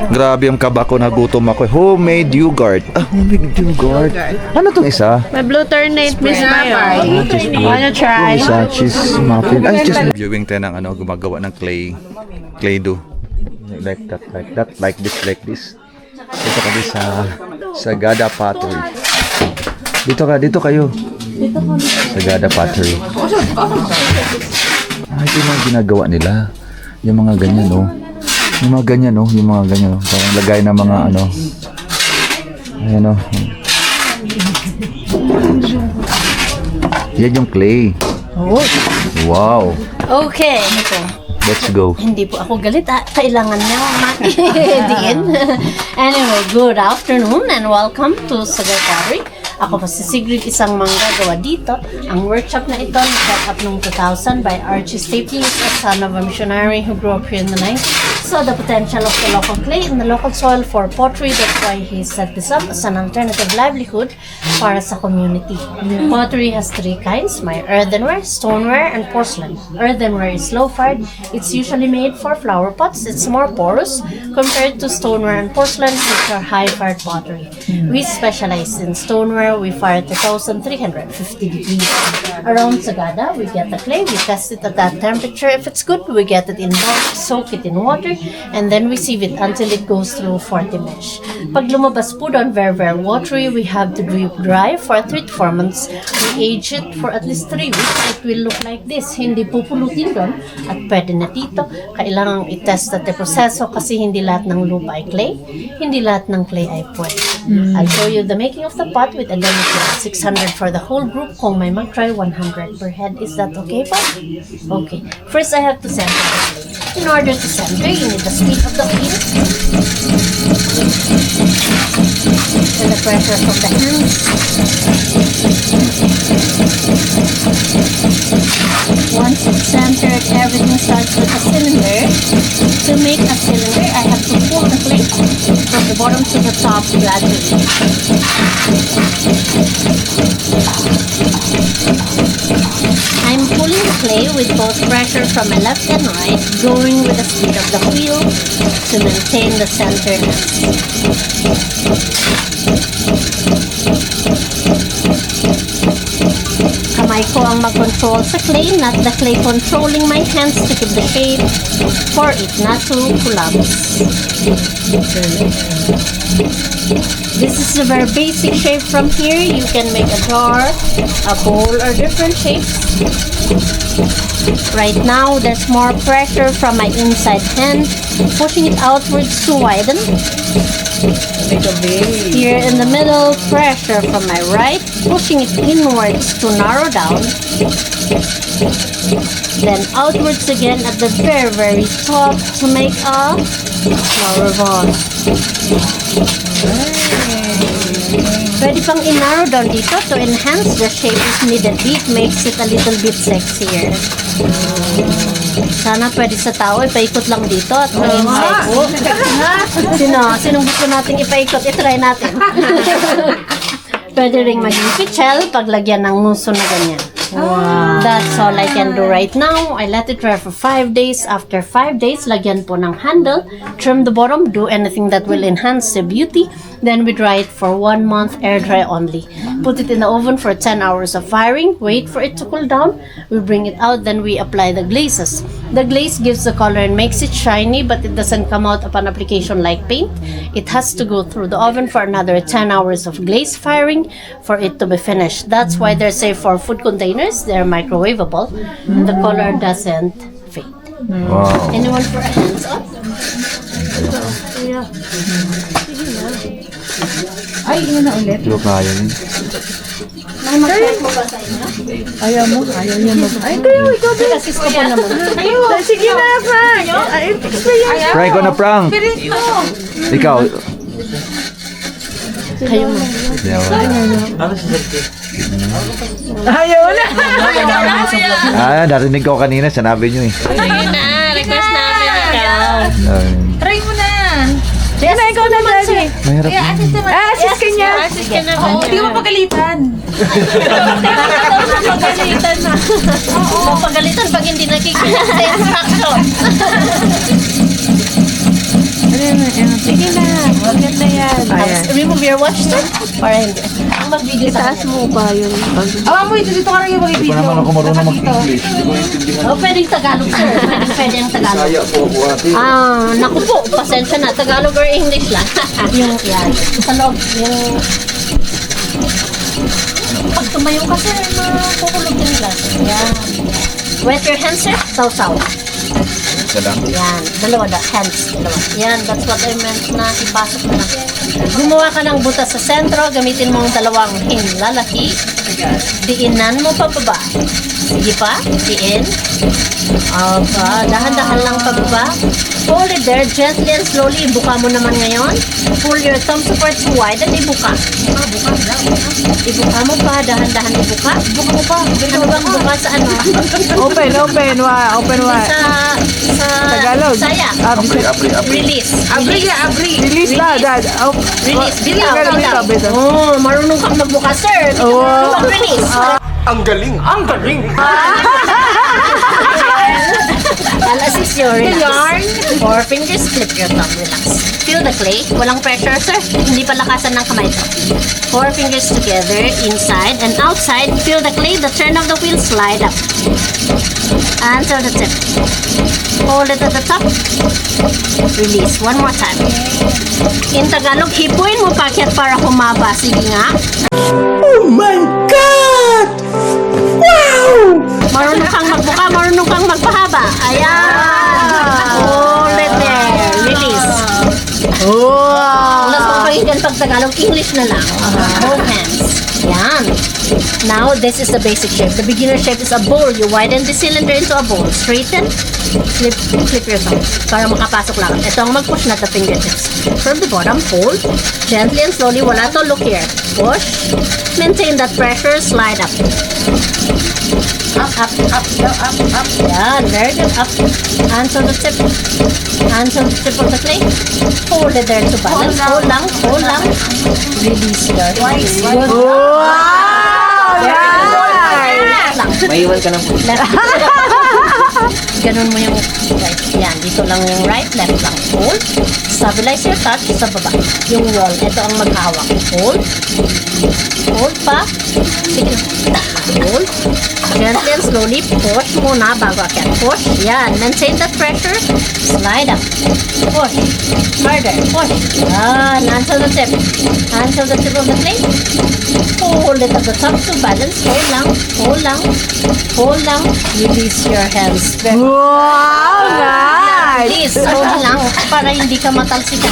Grabe yung kaba ko, nagutom ako. Homemade yogurt. Homemade yogurt. Ano tong isa? May blue turnate, Miss Mayo. Wanna try? Isa, cheese muffin. Cheese. Viewing tayo ng gumagawa ng clay dough. Like that, like this. Dito kami sa Sagada Pottery. Dito kayo. Sagada Pottery. Ito yung mga ginagawa nila. Yung mga ganyan, Yung mga ganyan, Parang lagay ng mga Ayan, Yan yung clay. Wow. Okay. Let's go. Hindi po ako galit. Kailangan niya matidiin. Anyway, good afternoon and welcome to Sagada Pottery. Ako po si Sigrid, isang manggagawa dito. Ang workshop na ito na-set up noong 2000 by Archie Staples, a son of a missionary who grew up here in the 90s. So the potential of the local clay and the local soil for pottery, that's why he set this up as an alternative livelihood para sa community. Pottery has three kinds, may earthenware, stoneware, and porcelain. Earthenware is low-fired. It's usually made for flower pots. It's more porous compared to stoneware and porcelain, which are high-fired pottery. We specialize in stoneware. We fire at 1,350 degrees. Around Sagada, we get the clay, we test it at that temperature. If it's good, we get it in bulk, soak it in water, and then we sieve it until it goes through 40 mesh. Pag lumabas po doon, very, very watery, we have to dry for 3 to 4 months. We age it for at least 3 weeks. It will look like this. Hindi pupulutin doon at pwede na dito. Kailangang i-test at proseso kasi hindi lahat ng lupa ay clay. Hindi lahat ng clay ay pwede. I'll show you the making of the pot with a limit of 600 for the whole group. Kung may mag-try, 100 per head. Is that okay po? Okay. First, I have to center the clay. In order to center, you need the speed of the wheel and the pressure from the hands. Once it's centered, everything starts with a cylinder. To make a cylinder, I have to pull the clay from the bottom to the top gradually. I'm pulling the clay with both pressure from my left and right, going with the speed of the wheel to maintain the centeredness. Kamay ko ang mag-control sa clay, not the clay controlling my hands to keep the shape for it not to collapse. This is a very basic shape. From here, you can make a jar, a bowl, or different shapes. Right now, there's more pressure from my inside hand, pushing it outwards to widen. Here in the middle, pressure from my right, pushing it inwards to narrow down. Then outwards again at the very, very top to make a flower ball. Pwede pang i-narrow down dito to enhance the shape if needed. It makes it a little bit sexier. Sana pwede sa tao, ipaikot lang dito at maging sexy. Sinong gusto nating ipaikot? I-try natin. Pwede ring maging pichel paglagyan ng nguso na ganyan. Wow. That's all I can do right now. I let it dry for 5 days. After 5 days, lagyan po ng handle, trim the bottom, do anything that will enhance the beauty. Then we dry it for 1 month, air dry only. Put it in the oven for 10 hours of firing. Wait for it to cool down. We bring it out, then we apply the glazes. The glaze gives the color and makes it shiny, but it doesn't come out upon application like paint. It has to go through the oven for another 10 hours of glaze firing for it to be finished. That's why they're safe for food containers. They're microwavable, and the color doesn't fade. Wow. Anyone for a hands up? Yeah. Ay, yun na ulit. Hindi ko kaya yun. May mag-try mo ba sa inyo? Ayaw niya mag... Ay, kayo, ikaw din. Assist ko po naman. Sige na, Frank. Ay, fix na yan. Prank ko na prank. Ikaw. Kayo mo. Ayaw na. Narinig ko kanina, sinabi nyo eh. Sige na, request namin ikaw. Try mo na. Sige na, ikaw naman si. Mahirap. Assist ka niya. Assist ka na. Hindi mo pagalitan. Papagalitan na. Papagalitan pag hindi nakikinig sa instruction. Sige na. Maganda yan. Ayan. Tapos, remove your watch sir. Para hindi. Ang mag-video sa Itaas kanya. mo pa yung... Awa mo, dito ka lang yung mga Hindi video. pa naman ako marunong mag-English. Hindi ko intindihan. Oh, pwedeng Tagalog sir. Pwedeng Tagalog. Kaya po ako ate. Naku po, pasensya na. Tagalog or English lang. Yung, yan. Sa loob, yung... Pag tumayo ka, sir, makukulog yung glass. Yan. Wet your hands, sir. Saw-saw. Isa lang. Yan. Dalawa, hands. Dalawa. Yan, that's what I meant na ipasok mo na. Gumawa ka ng butas sa sentro. Gamitin mo ang dalawang hinlalaki. Diinan mo pa baba. Sige pa. Diin. Aba, dahan-dahan lang pababa. Hold it there, gently and slowly. Ibuka mo naman ngayon. Pull your thumb support wide at ibuka. Ibuka mo pa, dahan-dahan ibuka. Ibuka mo pa. Ano bang buka sa ano? Open wide. Sa Tagalog. Saya. Apri. Release. Abri ka, abri. Release na, Dad. Oh, Release. Bitaw. Bitaw, bitaw. Oh, marunong kang magbuka, sir. Oh. Release. Ang galing! Ang galing! I'll assist you. Relax. 4 fingers, clip your thumb. Relax. Feel the clay. Walang pressure, sir. Hindi palakasan ng kamay ito. 4 fingers together, inside and outside. Feel the clay. The turn of the wheel, slide up. Until the tip. Hold it at the top. Release. One more time. In Tagalog, hipuin mo packet para humaba. Sige nga. Marunong kang magbuka, marunong kang magpahaba. Ayan. Hold it there. Release. Alas mo pakinggan pag Tagalog, English na lang. Both hands. Yan. Now, this is the basic shape. The beginner shape is a bowl. You widen the cylinder into a bowl. Straighten. Flip your thumb para makapasok lang. Ito ang mag-push na the fingertips. From the bottom, hold. Gently and slowly. Wala to. Look here. Push. Maintain that pressure. Slide up. Up. Yan, very good. Up. Until the tip. Until the tip of the clay. Hold it there to balance. Hold lang. Release your hands. Good. Left lang. Maiwan ka ng puso. Left. Ganun mo yung right. Yan, dito lang yung right, left lang. Hold. Stabilize your touch sa baba. Yung wall, ito ang maghawak. Hold. Hold pa. Sige. Hold. Gently and slowly, push muna bago akyat. Push. Yan. Maintain that pressure. Slide up. Push. Harder. Push. Yan. Until the tip. Until the tip of the plate. Hold it at the top to balance. Hold lang. Hold lang. Hold lang. Release your hands. Very Wow, nice. Please, slowly lang para hindi ka matalsikan.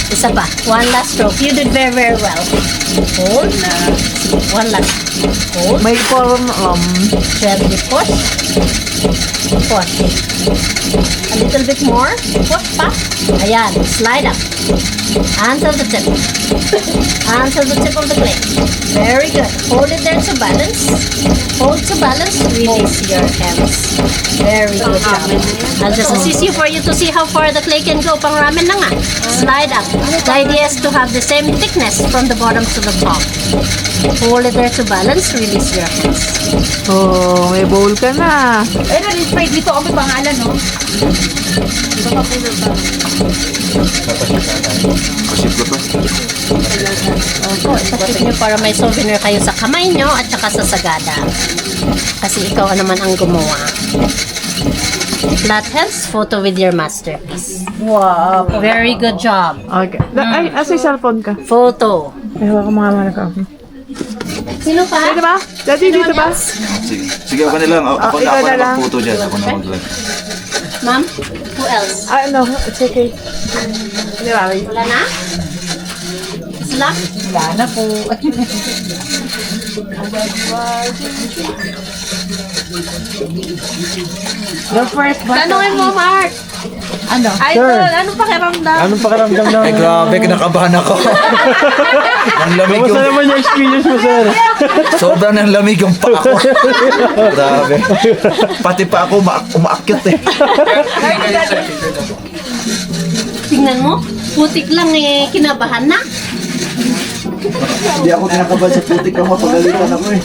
Isa pa. One last stroke. You did very, very well. Hold. One last. Hold. May form, Gently push. Push. A little bit more. Push pa. Ayan. Slide up. Until the tip. Until the tip of the clay. Very good. Hold it there to balance. Hold to balance. Release your hands. Very good job. I'll just assist you for you to see how far the clay can go. Pang ramen na nga. Slide up. The idea is to have the same thickness from the bottom to the top. Hold it there to balance. Release your hands. Oh, may bowl ka na. Eh, na-inspire dito ako may pangalan, no? Kasi ko to. Opo, isakit nyo para may souvenir kayo sa kamay nyo at saka sa sagada. Kasi ikaw naman ang gumawa. Flat hands, photo with your masterpiece. Wow. Very good job. Okay. Ay, asa yung cellphone ka? Photo. Ay, wala ko mga mana ka. Sino pa? Dito ba? Daddy, dito ba? Sige ako na lang. Ako ikaw na na lang. mag-photo dyan. Ako na mag-live. Ma'am? Who else? Ah, no, it's okay. Di ba? Wala na? Sila? Wala na po. The first one. Tanungin mo, Mark. Ano? Idol, anong pakiramdam? Anong pakiramdam na? Ay, grabe, kinakabahan ako. Ang lamig Kamusta yung... naman yung experience mo, sir? Sobrang ng lamig yung pa ako. Grabe. Pati pa ako umaakyat eh. Tingnan mo. Putik lang eh. Kinabahan na. Hindi ako kinakabahan sa putik ako. Mapagalitan ako eh.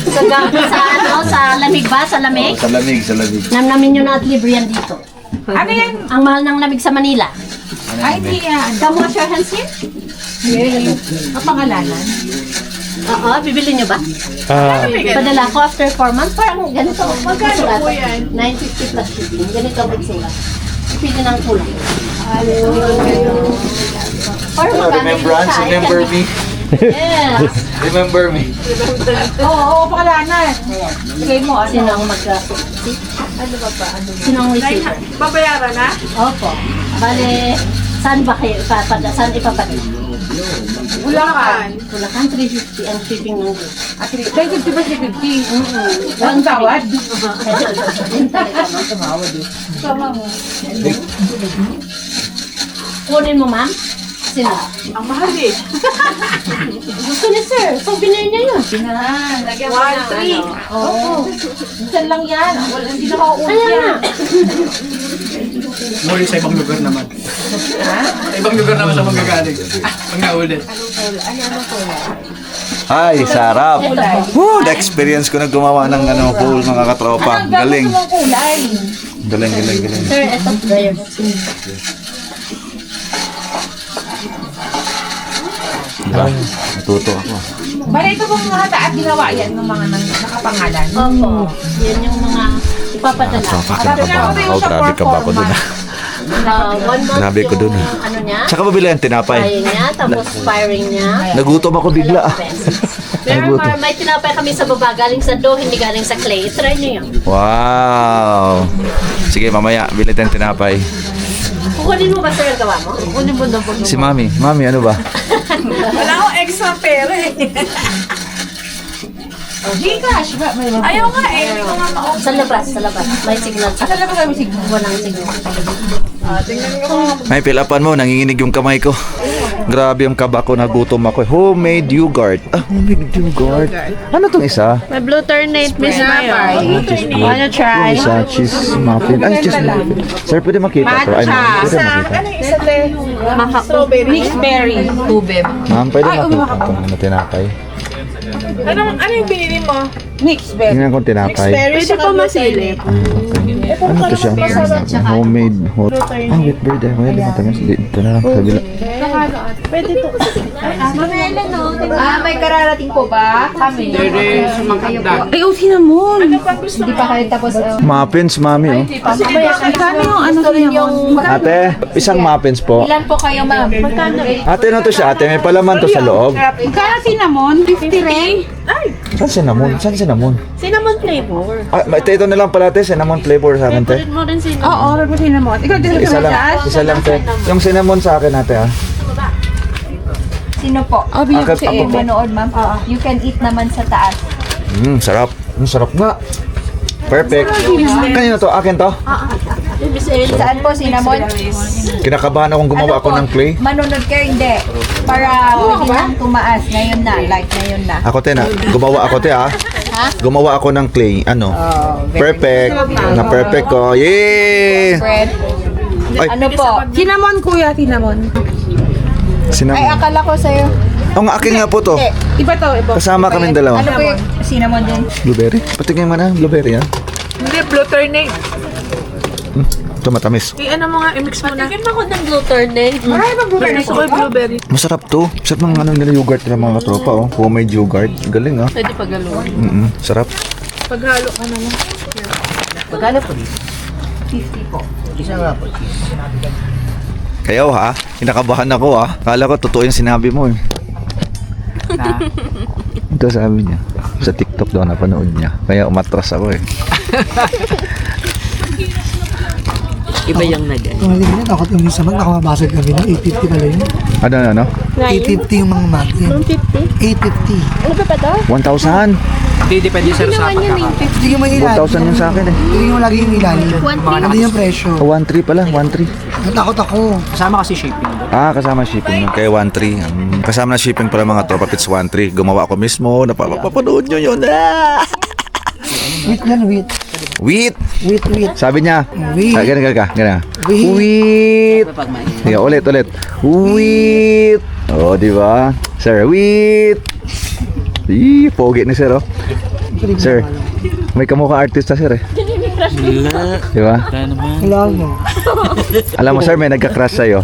Sa lamig ba? Sa lamig? Sa lamig. Namnamin nyo na at libre yan dito. Ano yan? Ang mahal ng lamig sa Manila. Ay, hindi yan. Come wash your hands here? Kapangalanan. Oo, bibili nyo ba? Ah, Padala ko after 4 months. Parang ganito. Magkano po yan? 950 plus shipping. Ganito ang itsura. Pili ng kulay. Or Remembrance, remember me. Yes. Remember me. Oo, kapangalanan. Lagay mo, ano? Sino ang Sino ang receiver? Babayaran na? Opo. Bale, saan ba kayo ipapadala? Saan ipapadala? Bulacan. Bulacan, 350 ang shipping ng goods. At 50 ba si 50? Ang tawad? Kunin mo, ma'am. Sino? Ang mahal eh. Gusto ni sir. So, binili niya yun. Lagyan mo ng ano. Oo. Minsan lang yan. Wala, hindi na mauulit Kaya nga. yan. muli sa ibang lugar naman. Sa ibang lugar naman sa manggagaling. Pag naulit. Ay, sarap. Woo, na-experience ko na gumawa ng pool, mga katropa. Ang Galing. gamit mo ng kulay. Galing, galing, galing. Sir, eto. Dryer. Diba? Natuto ako. Bale, ito pong mga taat ginawa yan ng mga nakapangalan. Opo. Yan yung mga ipapadala. Tropa, kinakabahan ako. Grabe ka ba ako dun ah. 1 month Grabe ko dun, yung ano niya. Tsaka mabili ang tinapay. Firing niya, tapos firing niya. Nagutom ako bigla ah. Pero may tinapay kami sa baba, galing sa dough, hindi galing sa clay. Try niyo yun. Wow. Sige, mamaya, bili tayong tinapay. Kukunin mo ba sir ang gawa mo? Kukunin mo daw Si Mami. Mami, ano ba? Wala akong extra pera eh. Gcash ba? May Ayaw nga eh. Hindi ko nga ma- Sa labas, sa labas. May signal sa Ano ba kami signal? Walang signal. Tingnan ko. May pilapan mo, nanginginig yung kamay ko. Grabe yung kaba ko, nagutom ako. Homemade yogurt. Ah, homemade yogurt. Ano tong isa? May blue turnate, Miss Maya. Wanna try? Yung isa, cheese muffin. Ay, cheese muffin. Sir, pwede makita to? Ay, ma'am, pwede makita. Ano yung isa te? Strawberry. Mixed berry. Tubib. Ma'am, pwede makita itong ano, tinapay. Ano yung binili mo? Mixed berry. Tingnan kong tinapay. Pwede pa masilip. Ah, okay. Ano to siya? Homemade hot. Ah, with bread. Eh, pwede matamis. Dito na lang. Kabila. Pwede to. May kararating po ba? Kami. Ay, oh, cinnamon. Ano pa gusto mo? Muffins, Mami, oh. Magkano yung ano yung Ate, isang muffins po. Ilan po kayo, ma'am? Ate, ano to siya? Ate, may palaman to sa loob. Magkano cinnamon? 50 rin? Saan cinnamon? Saan cinnamon? Cinnamon flavor. Ah, ito na lang pala, te. Cinnamon flavor sa akin, te. Mo rin cinnamon. Oo, may cinnamon. Ikaw din Isa lang. Isa lang, te. Yung cinnamon sa akin, ate, ah. Sino po? Oh, Akin, ako po. Manood, ma'am. You can eat naman sa taas. Sarap. Sarap nga. Perfect. Kanino to? Akin to? Saan po, cinnamon? Kinakabahan akong gumawa ako ng clay. Manunod kayo, hindi. Para hindi lang tumaas. Ngayon na, like ngayon na. Ako, te, na. Gumawa ako, te, ah. Gumawa ako ng clay. Ano? Perfect. Na perfect ko. Yay! Fred, Ay, ano po? Cinnamon, kuya, cinnamon. Ay, cinnamon. akala ko sa'yo. Oh, nga, akin nga po to. Iba to, iba. Kasama kaming dalawa. Ano po yung cinnamon din? Blueberry? Patingin mo na, blueberry, ah. Hindi, blue turnate. Ito matamis. Ano mo nga, i-mix mo na. Tignan ako ng blue turnate. Marami bang blueberry? Gusto ko yung blueberry. Masarap to. Sarap ng ano nila yogurt nila mga katropa, oh. Homemade yogurt. Galing, ah. Pwede pagaluan. Sarap. Paghalo ka na lang. Magkano po? 50 po. Kayo, ha? Kinakabahan ako, ha? Kala ko totoo yung sinabi mo, eh. Ito sabi niya. Sa TikTok daw napanood niya. Kaya umatras ako, eh. Iba yung nag- Hindi na, ako yung minsan nakamabasag kami ng 850 pala yun. Ano? 850 yung mga mat yan. 850. 1,000. Hindi, depende sir sa pagkakataon. Hindi yung may ilalim. 1,000 yun sa akin, eh. Hindi yung lagi yung ilalim. Hindi yung presyo. 1,300 pala, 1,300. Natakot ako. Kasama kasi shipping. Ah, kasama shipping nun. Kaya 1,300. Kasama na shipping pala mga tropa pits 1,300. Gumawa ako mismo. Napapanood nyo yun. Ah! Wheat yan, wheat. Wheat! Wheat. Sabi niya. Wheat. Ah, ganun ka. Wheat. Wheat! Sige, ulit. Wheat! Oh, di ba? Sir, wheat! Pogi ni sir, oh. Sir, may kamukha artista, sir, eh. Di ba? Wala mo. Alam mo, sir, may nagka-crush sa'yo.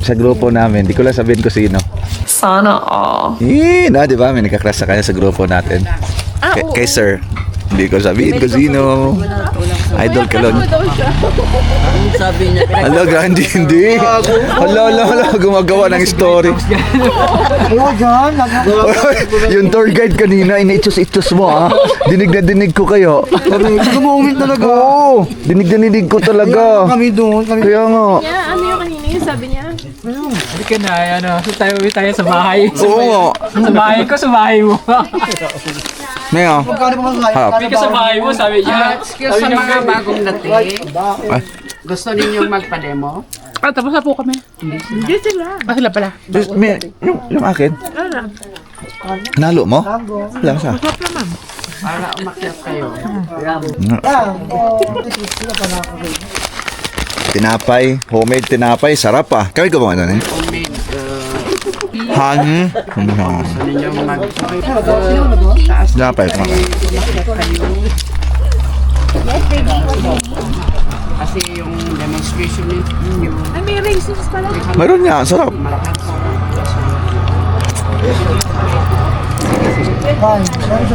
Sa grupo namin. Di ko lang sabihin ko sino. Sana all. Na, di ba? May nagka-crush sa kanya sa grupo natin. Kay sir. Hindi ko sabihin ko sino. Idol ka lang. Hala, Grandi, hindi. Hala, gumagawa ng story. Ayaw dyan. Yung tour guide kanina, ina-itos-itos mo, ah. Dinig na dinig ko kayo. Gumumit talaga. Oo, dinig na dinig ko talaga. Kami doon. Kaya nga. Ano yung kanina yung sabi niya? Hindi ka na, ano, tayo sa bahay. Oo nga. Sa bahay ko, sa bahay mo. Ngayon, Magkano pa mas harap. Hindi ka sa bahay mo, sabi niya. Excuse sa mga bagong dating. Gusto ninyong magpa-demo? Ah, tapos na po kami. Hindi sila. Ah, sila pala. Yung akin. Nalo mo? Wala sa. Para umakyat kayo. Tinapay, homemade tinapay, sarap ah. Kami ko ba ano eh? Homemade. Hangin. Gusto ninyong Tinapay, kumakain. kasi yung demonstration ninyo. Ay, may raisins pala. Meron nga, sarap.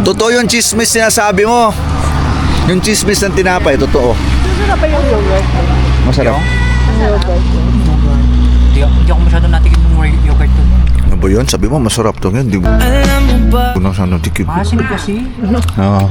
Totoo yung chismis sinasabi mo. Yung chismis ng tinapay, totoo. Masarap pa yung yogurt. Masarap. Hindi ako masyado natikin ng yogurt to. Ano ba yun? Sabi mo, masarap to ngayon. Di ba? Kunang sana tikim. Maasim kasi. Oo.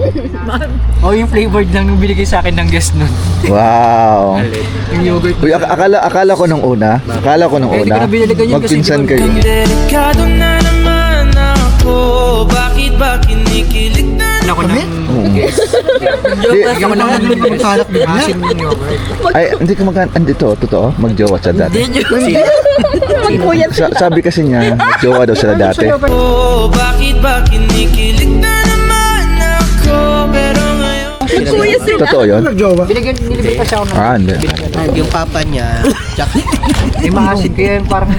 Oh, yung flavored lang nung binigay sa akin ng guest nun. Wow. Yung yogurt. Uy, akala ko nung una, Hindi ko na binalikan yun kasi magpinsan kayo. Delikado na naman ako. Bakit ba kinikilig na Ako Kami? Hindi ako lang Magkalat din na. maasim yung yogurt. Ay, hindi ka andito, totoo, magjowa siya dati. Magkuyat. Sabi kasi niya, magjowa daw sila dati. ako? Bakit ba kinikilig na naman ako? Pero ngayon Magkuyat sila. Totoo yun? Nagjowa. Binibig pa siya ako ng Hindi. yung papa niya may maasim kaya yung parang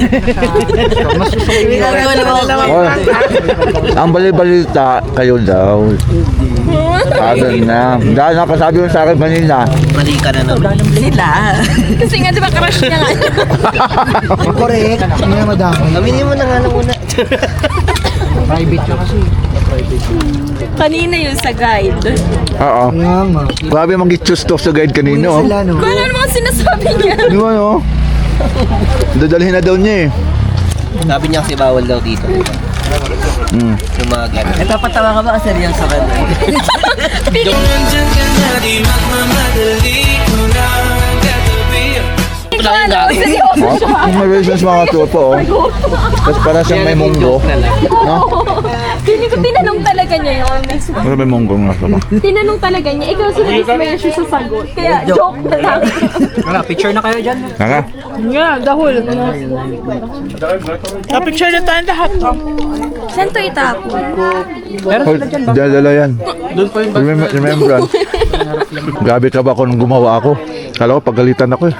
mas gusto ko yung yogurt. Ang bali-balita kayo daw. Sabi na. Dahil nakasabi mo sa akin kanina. mali ka na naman Kasi nga, di ba, crush niya nga. Correct. Hindi na madami. aminin mo na nga lang muna Private siya kasi. Kanina yun sa guide. Oo. Kaya nga. Grabe mag-choose to sa guide kanina. Oh. Sila no. Kung ano naman sinasabi niya. Di ba no? Dadalhin na daw niya eh. sabi niya kasi bawal daw dito Mm. yung mga ganun napatawa ka ba kasi riyan sa kanya Kung may reasons mga tropa, oh. Tapos para siyang may munggo. No? Hindi ko tinanong talaga niya yun. Para may munggo nga sa Tinanong talaga niya. Ikaw sinasmaya siya sa sagot. Kaya joke na lang. Wala, picture na kayo dyan. Naka? Nga, dahol. Kapicture na tayo lahat. Saan to itapon? Hold, dala yan. Remembrance. Grabe ka ba ako nung gumawa ako? Kala ko pagalitan ako eh.